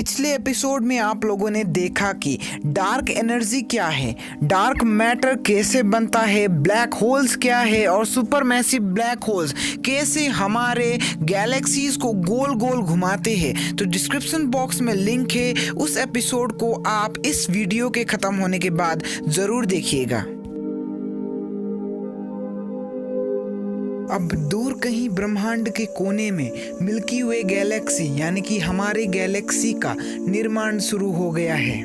पिछले एपिसोड में आप लोगों ने देखा कि डार्क एनर्जी क्या है, डार्क मैटर कैसे बनता है, ब्लैक होल्स क्या है और सुपर मैसिव ब्लैक होल्स कैसे हमारे गैलेक्सीज को गोल गोल घुमाते हैं। तो डिस्क्रिप्शन बॉक्स में लिंक है, उस एपिसोड को आप इस वीडियो के ख़त्म होने के बाद ज़रूर देखिएगा। अब दूर कहीं ब्रह्मांड के कोने में मिल्की वे गैलेक्सी यानी कि हमारे गैलेक्सी का निर्माण शुरू हो गया है।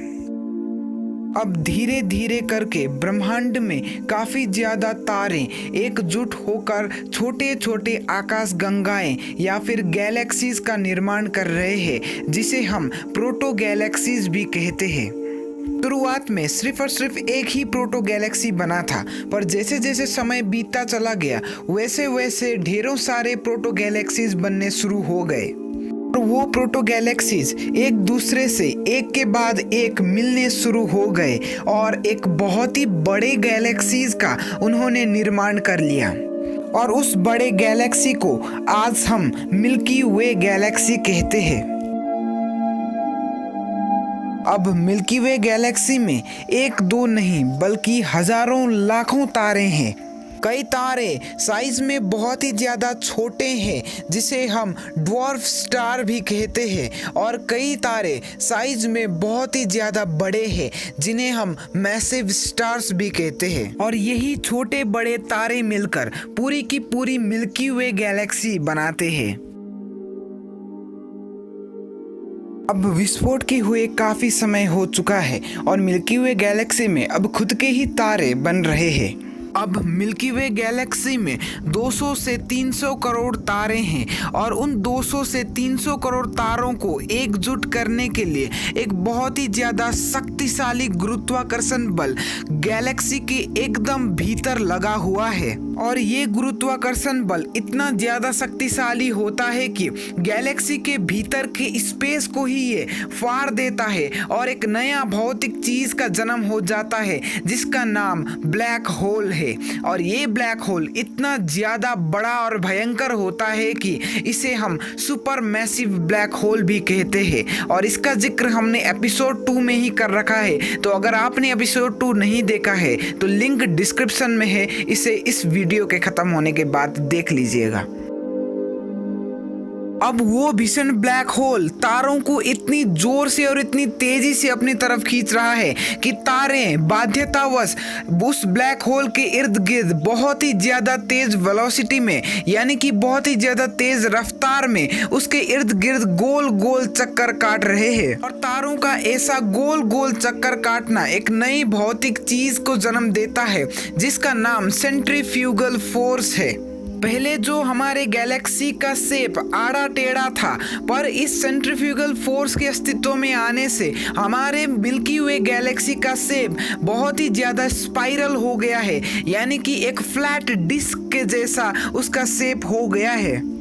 अब धीरे धीरे करके ब्रह्मांड में काफ़ी ज़्यादा तारे एकजुट होकर छोटे छोटे आकाश गंगाएं या फिर गैलेक्सीज का निर्माण कर रहे हैं, जिसे हम प्रोटो गैलेक्सीज भी कहते हैं। शुरुआत में सिर्फ और सिर्फ एक ही प्रोटो गैलेक्सी बना था, पर जैसे जैसे समय बीतता चला गया वैसे वैसे ढेरों सारे प्रोटो गैलेक्सीज बनने शुरू हो गए और वो प्रोटो गैलेक्सीज एक दूसरे से एक के बाद एक मिलने शुरू हो गए और एक बहुत ही बड़े गैलेक्सीज का उन्होंने निर्माण कर लिया। और उस बड़े गैलेक्सी को आज हम मिल्की वे गैलेक्सी कहते हैं। अब मिल्की वे गैलेक्सी में एक दो नहीं बल्कि हजारों लाखों तारे हैं। कई तारे साइज में बहुत ही ज़्यादा छोटे हैं, जिसे हम ड्वार्फ स्टार भी कहते हैं, और कई तारे साइज में बहुत ही ज़्यादा बड़े हैं, जिन्हें हम मैसिव स्टार्स भी कहते हैं। और यही छोटे बड़े तारे मिलकर पूरी की पूरी मिल्की वे गैलेक्सी बनाते हैं। अब विस्फोट के हुए काफ़ी समय हो चुका है और मिल्की वे गैलेक्सी में अब खुद के ही तारे बन रहे हैं। अब मिल्की वे गैलेक्सी में 200 से 300 करोड़ तारे हैं और उन 200 से 300 करोड़ तारों को एकजुट करने के लिए एक बहुत ही ज़्यादा शक्तिशाली गुरुत्वाकर्षण बल गैलेक्सी के एकदम भीतर लगा हुआ है। और ये गुरुत्वाकर्षण बल इतना ज़्यादा शक्तिशाली होता है कि गैलेक्सी के भीतर के स्पेस को ही ये फाड़ देता है और एक नया भौतिक चीज़ का जन्म हो जाता है, जिसका नाम ब्लैक होल है। और ये ब्लैक होल इतना ज़्यादा बड़ा और भयंकर होता है कि इसे हम सुपर मैसिव ब्लैक होल भी कहते हैं। और इसका जिक्र हमने एपिसोड 2 में ही कर रखा है, तो अगर आपने एपिसोड 2 नहीं देखा है तो लिंक डिस्क्रिप्शन में है, इसे इस वीडियो के ख़त्म होने के बाद देख लीजिएगा। अब वो भीषण ब्लैक होल तारों को इतनी जोर से और इतनी तेजी से अपनी तरफ खींच रहा है कि तारे बाध्यतावश उस ब्लैक होल के इर्द गिर्द बहुत ही ज़्यादा तेज वेलोसिटी में यानी कि बहुत ही ज़्यादा तेज रफ्तार में उसके इर्द गिर्द गोल गोल चक्कर काट रहे हैं। और तारों का ऐसा गोल गोल चक्कर काटना एक नई भौतिक चीज़ को जन्म देता है, जिसका नाम सेंट्रीफ्यूगल फोर्स है। पहले जो हमारे गैलेक्सी का शेप आड़ा टेढ़ा था, पर इस सेंट्रीफ्यूगल फोर्स के अस्तित्व में आने से हमारे मिल्की वे गैलेक्सी का शेप बहुत ही ज़्यादा स्पाइरल हो गया है, यानी कि एक फ्लैट डिस्क के जैसा उसका शेप हो गया है।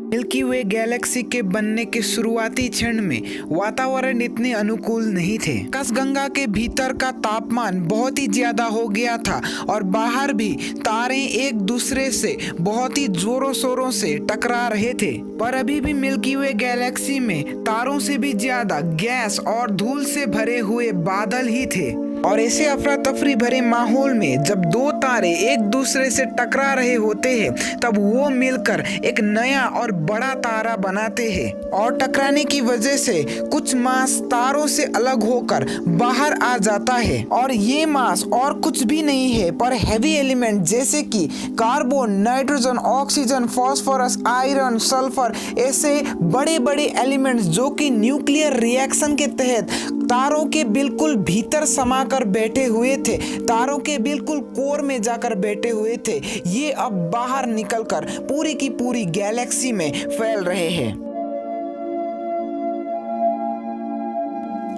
मिल्की वे गैलेक्सी के बनने के शुरुआती क्षण में वातावरण इतने अनुकूल नहीं थे। आकाशगंगा के भीतर का तापमान बहुत ही ज्यादा हो गया था और बाहर भी तारे एक दूसरे से बहुत ही जोरों शोरों से टकरा रहे थे। पर अभी भी मिल्की वे गैलेक्सी में तारों से भी ज्यादा गैस और धूल से भरे हुए बादल ही थे। और ऐसे अफरा तफरी भरे माहौल में जब दो तारे एक दूसरे से टकरा रहे होते हैं, तब वो मिलकर एक नया और बड़ा तारा बनाते हैं। और टकराने की वजह से कुछ मास तारों से अलग होकर बाहर आ जाता है, और ये मास और कुछ भी नहीं है पर हैवी एलिमेंट जैसे कि carbon, nitrogen, oxygen, phosphorus, iron, sulphur, ऐसे बड़े बड़े एलिमेंट्स जो कि न्यूक्लियर रिएक्शन के तहत तारों के बिल्कुल भीतर समाकर बैठे हुए थे, तारों के बिल्कुल कोर में जाकर बैठे हुए थे, ये अब बाहर निकलकर पूरी की पूरी गैलेक्सी में फैल रहे हैं।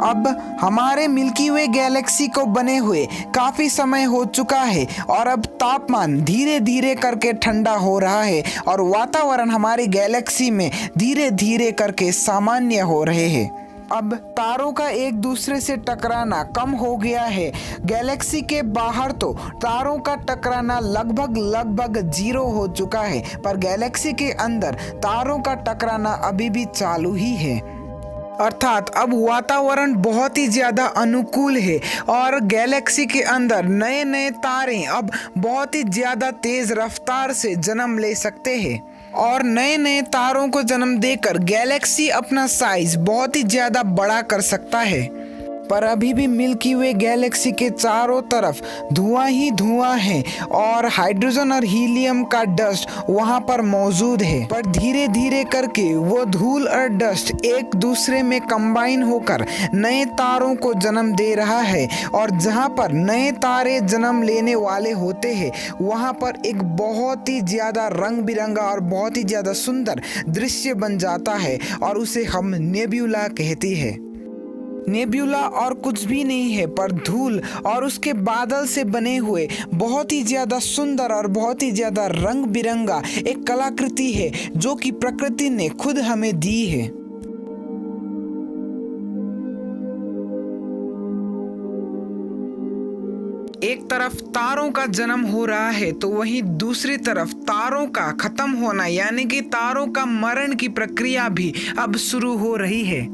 अब हमारे मिल्की वे गैलेक्सी को बने हुए काफ़ी समय हो चुका है और अब तापमान धीरे धीरे करके ठंडा हो रहा है और वातावरण हमारी गैलेक्सी में धीरे धीरे करके सामान्य हो रहे हैं। अब तारों का एक दूसरे से टकराना कम हो गया है। गैलेक्सी के बाहर तो तारों का टकराना लगभग 0 हो चुका है, पर गैलेक्सी के अंदर तारों का टकराना अभी भी चालू ही है। अर्थात अब वातावरण बहुत ही ज़्यादा अनुकूल है और गैलेक्सी के अंदर नए नए तारे अब बहुत ही ज़्यादा तेज़ रफ्तार से जन्म ले सकते हैं और नए नए तारों को जन्म देकर गैलेक्सी अपना साइज बहुत ही ज़्यादा बड़ा कर सकता है। पर अभी भी मिल्की वे गैलेक्सी के चारों तरफ धुआं ही धुआं है और हाइड्रोजन और हीलियम का डस्ट वहां पर मौजूद है। पर धीरे धीरे करके वो धूल और डस्ट एक दूसरे में कंबाइन होकर नए तारों को जन्म दे रहा है और जहां पर नए तारे जन्म लेने वाले होते हैं वहां पर एक बहुत ही ज़्यादा रंग बिरंगा और बहुत ही ज़्यादा सुंदर दृश्य बन जाता है और उसे हम नेब्यूला कहते हैं। नेब्यूला और कुछ भी नहीं है पर धूल और उसके बादल से बने हुए बहुत ही ज़्यादा सुंदर और बहुत ही ज़्यादा रंग बिरंगा एक कलाकृति है जो कि प्रकृति ने खुद हमें दी है। एक तरफ तारों का जन्म हो रहा है तो वहीं दूसरी तरफ तारों का खत्म होना यानी कि तारों का मरण की प्रक्रिया भी अब शुरू हो रही है।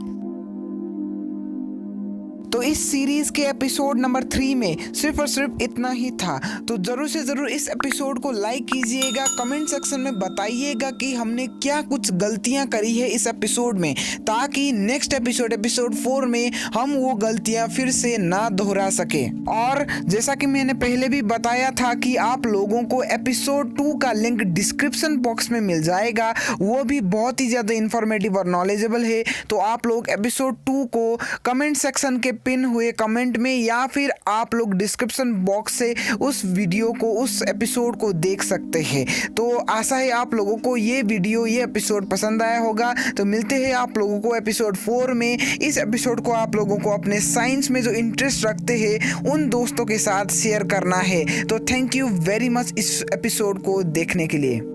तो इस सीरीज के एपिसोड नंबर 3 में सिर्फ और सिर्फ इतना ही था। तो जरूर से जरूर इस एपिसोड को लाइक कीजिएगा, कमेंट सेक्शन में बताइएगा कि हमने क्या कुछ गलतियां करी है इस एपिसोड में, ताकि नेक्स्ट एपिसोड 4 में हम वो गलतियां फिर से ना दोहरा सके। और जैसा कि मैंने पहले भी बताया था कि आप लोगों को एपिसोड 2 का लिंक डिस्क्रिप्शन बॉक्स में मिल जाएगा, वो भी बहुत ही ज़्यादा इंफॉर्मेटिव और नॉलेजेबल है। तो आप लोग एपिसोड 2 को कमेंट सेक्शन के पिन हुए कमेंट में या फिर आप लोग डिस्क्रिप्शन बॉक्स से उस वीडियो को, उस एपिसोड को देख सकते हैं। तो आशा है आप लोगों को ये एपिसोड पसंद आया होगा। तो मिलते हैं आप लोगों को एपिसोड 4 में। इस एपिसोड को आप लोगों को अपने साइंस में जो इंटरेस्ट रखते हैं उन दोस्तों के साथ शेयर करना है। तो थैंक यू वेरी मच इस एपिसोड को देखने के लिए।